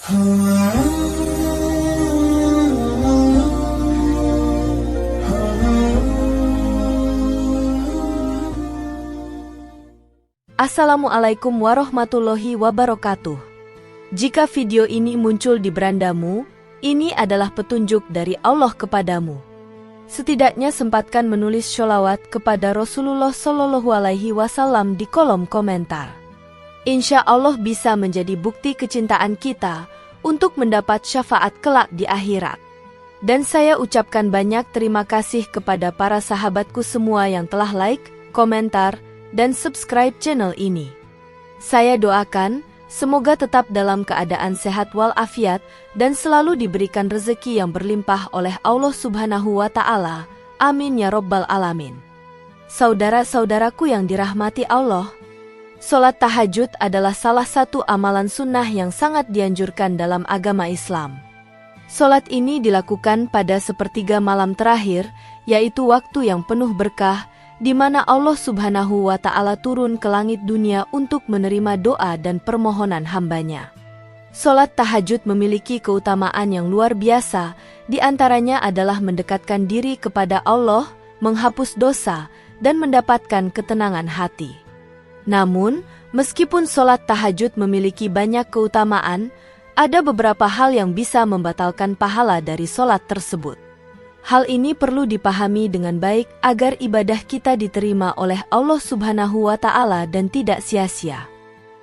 Assalamualaikum warahmatullahi wabarakatuh. Jika video ini muncul di berandamu, ini adalah petunjuk dari Allah kepadamu. Setidaknya sempatkan menulis sholawat kepada Rasulullah Shallallahu Alaihi Wasallam di kolom komentar. Insya Allah bisa menjadi bukti kecintaan kita untuk mendapat syafaat kelak di akhirat. Dan saya ucapkan banyak terima kasih kepada para sahabatku semua yang telah like, komentar, dan subscribe channel ini. Saya doakan, semoga tetap dalam keadaan sehat walafiat dan selalu diberikan rezeki yang berlimpah oleh Allah Subhanahu wa Ta'ala. Amin ya Rabbal Alamin. Saudara-saudaraku yang dirahmati Allah, sholat tahajud adalah salah satu amalan sunnah yang sangat dianjurkan dalam agama Islam. Sholat ini dilakukan pada sepertiga malam terakhir, yaitu waktu yang penuh berkah, di mana Allah Subhanahu wa Ta'ala turun ke langit dunia untuk menerima doa dan permohonan hambanya. Sholat tahajud memiliki keutamaan yang luar biasa, di antaranya adalah mendekatkan diri kepada Allah, menghapus dosa, dan mendapatkan ketenangan hati. Namun, meskipun sholat tahajud memiliki banyak keutamaan, ada beberapa hal yang bisa membatalkan pahala dari sholat tersebut. Hal ini perlu dipahami dengan baik agar ibadah kita diterima oleh Allah Subhanahu wa Ta'ala dan tidak sia-sia.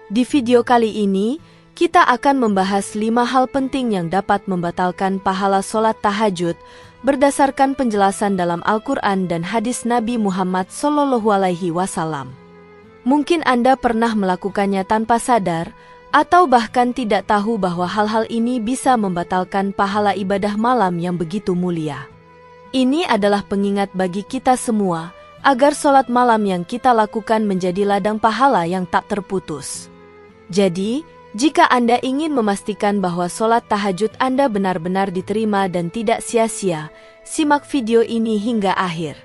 Di video kali ini, kita akan membahas 5 hal penting yang dapat membatalkan pahala sholat tahajud berdasarkan penjelasan dalam Al-Quran dan hadis Nabi Muhammad SAW. Mungkin Anda pernah melakukannya tanpa sadar, atau bahkan tidak tahu bahwa hal-hal ini bisa membatalkan pahala ibadah malam yang begitu mulia. Ini adalah pengingat bagi kita semua, agar sholat malam yang kita lakukan menjadi ladang pahala yang tak terputus. Jadi, jika Anda ingin memastikan bahwa sholat tahajud Anda benar-benar diterima dan tidak sia-sia, simak video ini hingga akhir.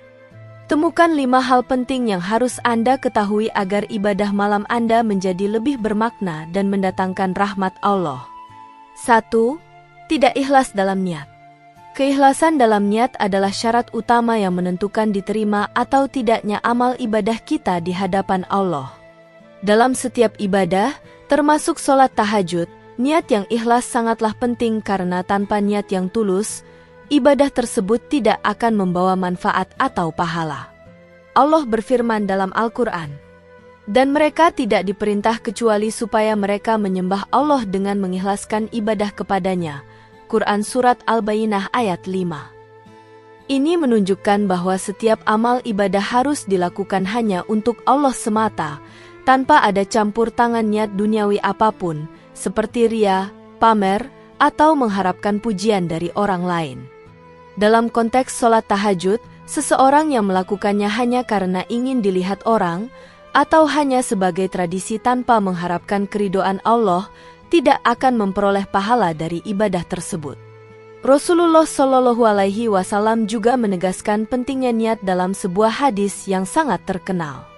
Temukan 5 hal penting yang harus Anda ketahui agar ibadah malam Anda menjadi lebih bermakna dan mendatangkan rahmat Allah. 1. Tidak ikhlas dalam niat. Keikhlasan dalam niat adalah syarat utama yang menentukan diterima atau tidaknya amal ibadah kita di hadapan Allah. Dalam setiap ibadah, termasuk sholat tahajud, niat yang ikhlas sangatlah penting karena tanpa niat yang tulus, ibadah tersebut tidak akan membawa manfaat atau pahala. Allah berfirman dalam Al-Quran, "Dan mereka tidak diperintah kecuali supaya mereka menyembah Allah dengan mengikhlaskan ibadah kepadanya." Quran Surat Al-Bayyinah ayat 5. Ini menunjukkan bahwa setiap amal ibadah harus dilakukan hanya untuk Allah semata, tanpa ada campur tangan niat duniawi apapun, seperti ria, pamer, atau mengharapkan pujian dari orang lain. Dalam konteks sholat tahajud, seseorang yang melakukannya hanya karena ingin dilihat orang, atau hanya sebagai tradisi tanpa mengharapkan keridhaan Allah, tidak akan memperoleh pahala dari ibadah tersebut. Rasulullah Shallallahu Alaihi Wasallam juga menegaskan pentingnya niat dalam sebuah hadis yang sangat terkenal.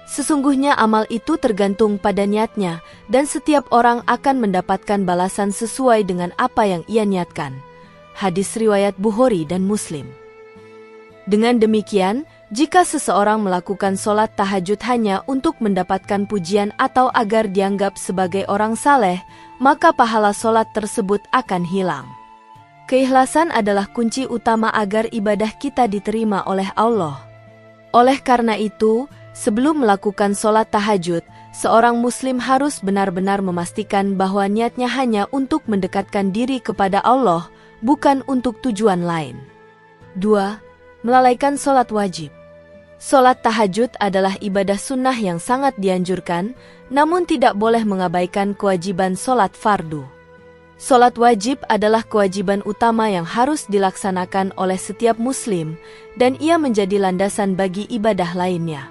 Sesungguhnya amal itu tergantung pada niatnya, dan setiap orang akan mendapatkan balasan sesuai dengan apa yang ia niatkan. Hadis riwayat Bukhari dan Muslim. Dengan demikian, jika seseorang melakukan sholat tahajud hanya untuk mendapatkan pujian atau agar dianggap sebagai orang saleh, maka pahala sholat tersebut akan hilang. Keikhlasan adalah kunci utama agar ibadah kita diterima oleh Allah. Oleh karena itu, sebelum melakukan sholat tahajud, seorang muslim harus benar-benar memastikan bahwa niatnya hanya untuk mendekatkan diri kepada Allah, bukan untuk tujuan lain. 2. Melalaikan sholat wajib. Sholat tahajud adalah ibadah sunnah yang sangat dianjurkan, namun tidak boleh mengabaikan kewajiban sholat fardu. Sholat wajib adalah kewajiban utama yang harus dilaksanakan oleh setiap muslim, dan ia menjadi landasan bagi ibadah lainnya.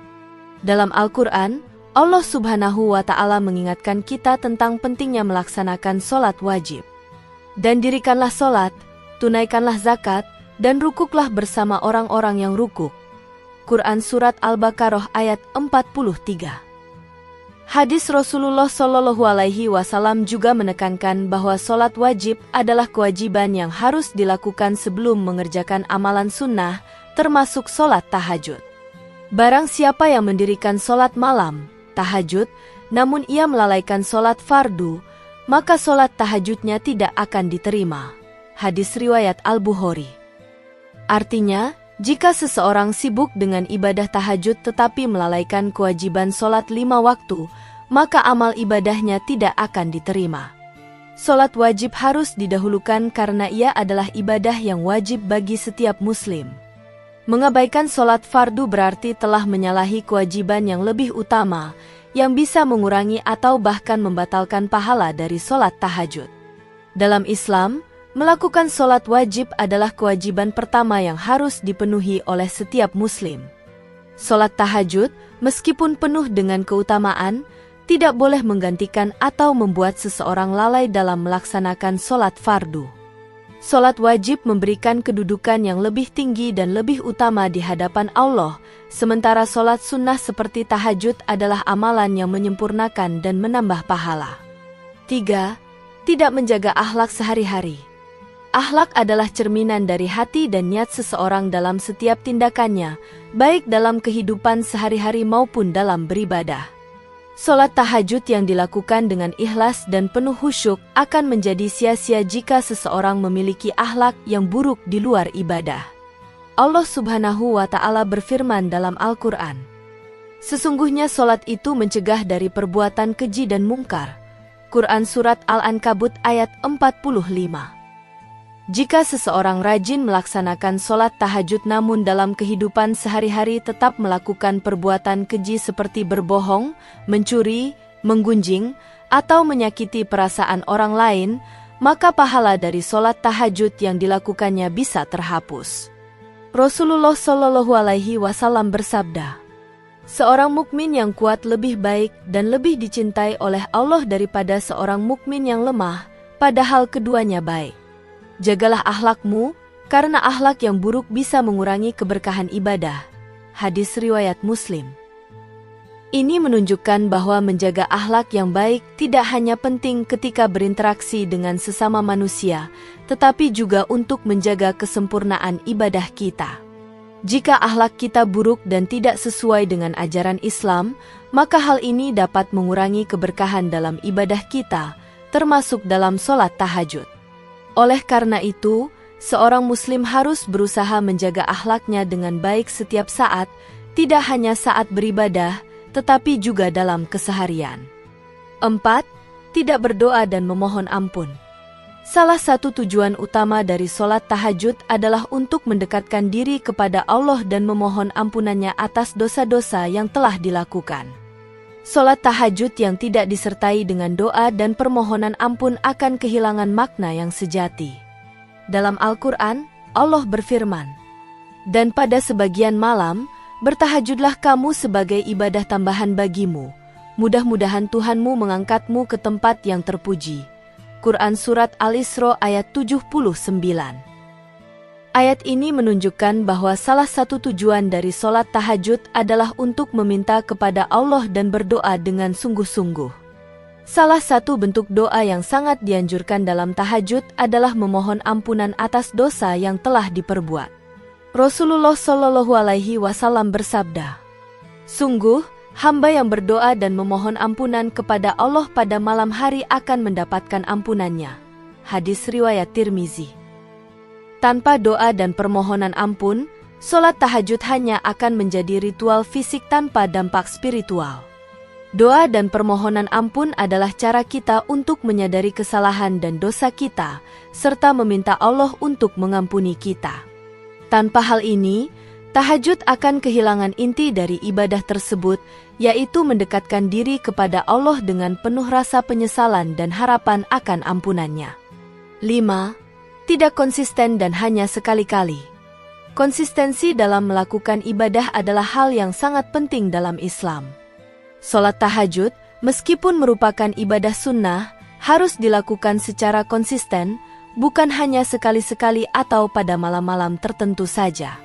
Dalam Al-Quran, Allah Subhanahu wa Ta'ala mengingatkan kita tentang pentingnya melaksanakan sholat wajib. Dan dirikanlah sholat, tunaikanlah zakat, dan rukuklah bersama orang-orang yang rukuk. Quran Surat Al-Baqarah ayat 43. Hadis Rasulullah Shallallahu Alaihi Wasallam juga menekankan bahwa sholat wajib adalah kewajiban yang harus dilakukan sebelum mengerjakan amalan sunnah, termasuk sholat tahajud. Barang siapa yang mendirikan sholat malam, tahajud, namun ia melalaikan sholat fardu, maka sholat tahajudnya tidak akan diterima. Hadis riwayat Al-Bukhari. Artinya, jika seseorang sibuk dengan ibadah tahajud tetapi melalaikan kewajiban sholat 5 waktu, maka amal ibadahnya tidak akan diterima. Sholat wajib harus didahulukan karena ia adalah ibadah yang wajib bagi setiap muslim. Mengabaikan sholat fardu berarti telah menyalahi kewajiban yang lebih utama, yang bisa mengurangi atau bahkan membatalkan pahala dari sholat tahajud. Dalam Islam, melakukan sholat wajib adalah kewajiban pertama yang harus dipenuhi oleh setiap muslim. Sholat tahajud, meskipun penuh dengan keutamaan, tidak boleh menggantikan atau membuat seseorang lalai dalam melaksanakan sholat fardu. Sholat wajib memberikan kedudukan yang lebih tinggi dan lebih utama di hadapan Allah, sementara sholat sunnah seperti tahajud adalah amalan yang menyempurnakan dan menambah pahala. 3. Tidak menjaga akhlak sehari-hari. Akhlak adalah cerminan dari hati dan niat seseorang dalam setiap tindakannya, baik dalam kehidupan sehari-hari maupun dalam beribadah. Sholat tahajud yang dilakukan dengan ikhlas dan penuh khusyuk akan menjadi sia-sia jika seseorang memiliki akhlak yang buruk di luar ibadah. Allah Subhanahu wa Ta'ala berfirman dalam Al-Quran, "Sesungguhnya sholat itu mencegah dari perbuatan keji dan mungkar." Quran Surat Al-Ankabut ayat 45. Jika seseorang rajin melaksanakan sholat tahajud namun dalam kehidupan sehari-hari tetap melakukan perbuatan keji seperti berbohong, mencuri, menggunjing, atau menyakiti perasaan orang lain, maka pahala dari sholat tahajud yang dilakukannya bisa terhapus. Rasulullah Shallallahu Alaihi Wasallam bersabda, "Seorang mukmin yang kuat lebih baik dan lebih dicintai oleh Allah daripada seorang mukmin yang lemah, padahal keduanya baik. Jagalah akhlakmu, karena akhlak yang buruk bisa mengurangi keberkahan ibadah." Hadis riwayat Muslim. Ini menunjukkan bahwa menjaga akhlak yang baik tidak hanya penting ketika berinteraksi dengan sesama manusia, tetapi juga untuk menjaga kesempurnaan ibadah kita. Jika akhlak kita buruk dan tidak sesuai dengan ajaran Islam, maka hal ini dapat mengurangi keberkahan dalam ibadah kita, termasuk dalam sholat tahajud. Oleh karena itu, seorang muslim harus berusaha menjaga akhlaknya dengan baik setiap saat, tidak hanya saat beribadah, tetapi juga dalam keseharian. 4. Tidak berdoa dan memohon ampun. Salah satu tujuan utama dari sholat tahajud adalah untuk mendekatkan diri kepada Allah dan memohon ampunannya atas dosa-dosa yang telah dilakukan. Sholat tahajud yang tidak disertai dengan doa dan permohonan ampun akan kehilangan makna yang sejati. Dalam Al-Quran, Allah berfirman, "Dan pada sebagian malam, bertahajudlah kamu sebagai ibadah tambahan bagimu. Mudah-mudahan Tuhanmu mengangkatmu ke tempat yang terpuji." Quran Surat Al-Isra ayat 79. Ayat ini menunjukkan bahwa salah satu tujuan dari sholat tahajud adalah untuk meminta kepada Allah dan berdoa dengan sungguh-sungguh. Salah satu bentuk doa yang sangat dianjurkan dalam tahajud adalah memohon ampunan atas dosa yang telah diperbuat. Rasulullah Shallallahu Alaihi Wasallam bersabda, "Sungguh, hamba yang berdoa dan memohon ampunan kepada Allah pada malam hari akan mendapatkan ampunannya." Hadis riwayat Tirmizi. Tanpa doa dan permohonan ampun, sholat tahajud hanya akan menjadi ritual fisik tanpa dampak spiritual. Doa dan permohonan ampun adalah cara kita untuk menyadari kesalahan dan dosa kita, serta meminta Allah untuk mengampuni kita. Tanpa hal ini, tahajud akan kehilangan inti dari ibadah tersebut, yaitu mendekatkan diri kepada Allah dengan penuh rasa penyesalan dan harapan akan ampunannya. 5. Tidak konsisten dan hanya sekali-kali. Konsistensi dalam melakukan ibadah adalah hal yang sangat penting dalam Islam. Sholat tahajud, meskipun merupakan ibadah sunnah, harus dilakukan secara konsisten, bukan hanya sekali-sekali atau pada malam-malam tertentu saja.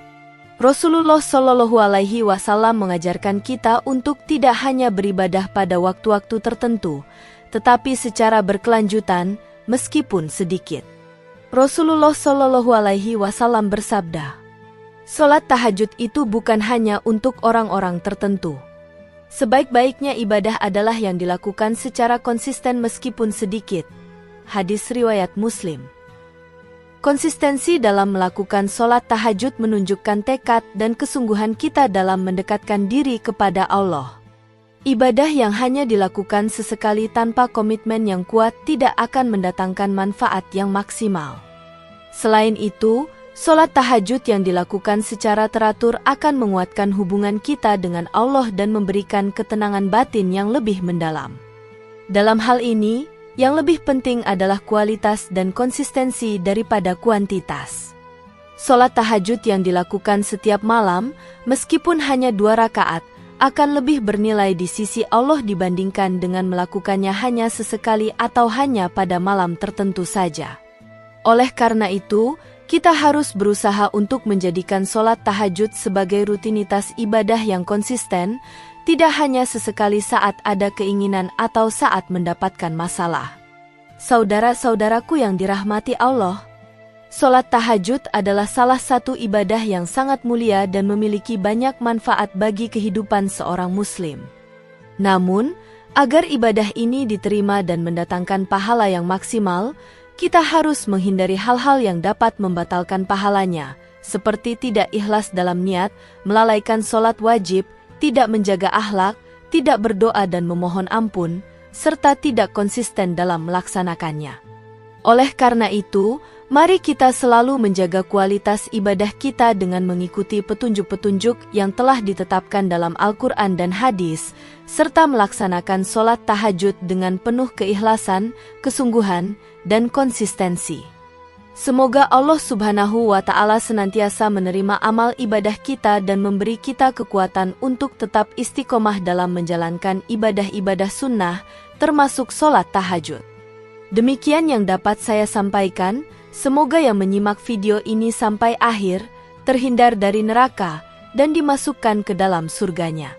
Rasulullah Shallallahu Alaihi Wasallam mengajarkan kita untuk tidak hanya beribadah pada waktu-waktu tertentu, tetapi secara berkelanjutan, meskipun sedikit. Rasulullah Shallallahu Alaihi Wasallam bersabda, "Salat tahajud itu bukan hanya untuk orang-orang tertentu. Sebaik-baiknya ibadah adalah yang dilakukan secara konsisten meskipun sedikit." Hadis riwayat Muslim. Konsistensi dalam melakukan sholat tahajud menunjukkan tekad dan kesungguhan kita dalam mendekatkan diri kepada Allah. Ibadah yang hanya dilakukan sesekali tanpa komitmen yang kuat tidak akan mendatangkan manfaat yang maksimal. Selain itu, sholat tahajud yang dilakukan secara teratur akan menguatkan hubungan kita dengan Allah dan memberikan ketenangan batin yang lebih mendalam. Dalam hal ini, yang lebih penting adalah kualitas dan konsistensi daripada kuantitas. Sholat tahajud yang dilakukan setiap malam, meskipun hanya 2 rakaat, akan lebih bernilai di sisi Allah dibandingkan dengan melakukannya hanya sesekali atau hanya pada malam tertentu saja. Oleh karena itu, kita harus berusaha untuk menjadikan sholat tahajud sebagai rutinitas ibadah yang konsisten, tidak hanya sesekali saat ada keinginan atau saat mendapatkan masalah. Saudara-saudaraku yang dirahmati Allah, sholat tahajud adalah salah satu ibadah yang sangat mulia dan memiliki banyak manfaat bagi kehidupan seorang muslim. Namun, agar ibadah ini diterima dan mendatangkan pahala yang maksimal, kita harus menghindari hal-hal yang dapat membatalkan pahalanya, seperti tidak ikhlas dalam niat, melalaikan sholat wajib, tidak menjaga akhlak, tidak berdoa dan memohon ampun, serta tidak konsisten dalam melaksanakannya. Oleh karena itu, mari kita selalu menjaga kualitas ibadah kita dengan mengikuti petunjuk-petunjuk yang telah ditetapkan dalam Al-Quran dan hadis, serta melaksanakan sholat tahajud dengan penuh keikhlasan, kesungguhan, dan konsistensi. Semoga Allah Subhanahu wa Ta'ala senantiasa menerima amal ibadah kita dan memberi kita kekuatan untuk tetap istiqomah dalam menjalankan ibadah-ibadah sunnah, termasuk sholat tahajud. Demikian yang dapat saya sampaikan, semoga yang menyimak video ini sampai akhir, terhindar dari neraka, dan dimasukkan ke dalam surganya.